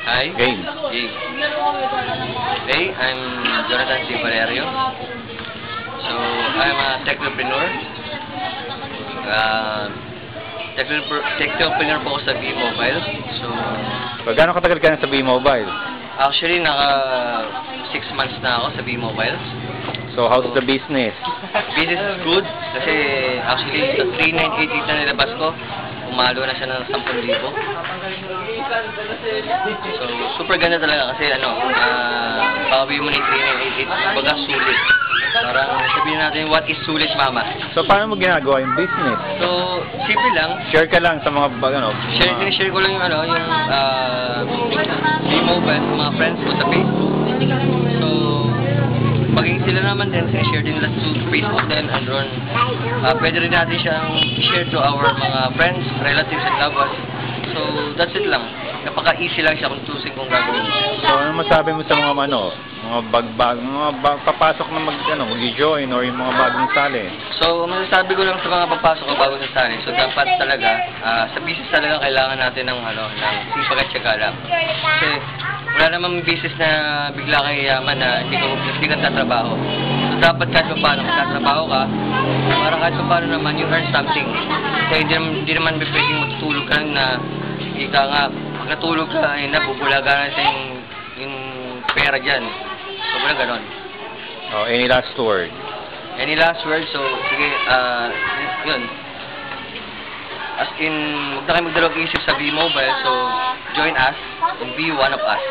Hi. Game. Game. Today, I'm Jonathan C. Valerio. So, I'm a technopreneur. Technopreneur po ako sa V-Mobile. So, Gaano katagal ka na sa V-Mobile? actually, naka 6 months na ako sa V-Mobile. So, how's the business? Business is good kasi actually sa 3988 na nilabas ko, umalo na siya ng 10,000. So, super ganda talaga kasi pauwi mo na yung 3988, baga sulit. Parang sabihin natin, what is sulit, mama? So, paano mo ginagawa yung business? So, simple lang. Share ka lang sa mga, Share ko lang yung V-Mobile sa mga friends ko sa Facebook. So, maging sila naman din, share din nila sa Facebook din, and ron, pwede rin natin siyang share to our mga friends, relatives, and lovers. So, that's it lang. Napaka-easy lang siya kung tusin kung gagawin. So, ano masabi mo sa mga papasok na mag-join or yung mga bagong sali? So, masasabi ko lang sa mga papasok o bagong sali. So, dapat talaga, sa business talaga kailangan natin ng sipag at syaga lang. Kasi, wala namang business na bigla kang yaman na hindi ka tatrabaho. So, dapat kahit pa paano magtatrabaho ka, para kahit pa paano naman, you earn something. Kasi hindi naman pwedeng matutulog ka na, ika nga, pag natulog ka, nabubulaga natin yung pera dyan. So, wala ganon. Oh, any last word? Any last word? So, sige, yun. As in, huwag na kayo magdalawang isip sa V-Mobile, so join us and be one of us.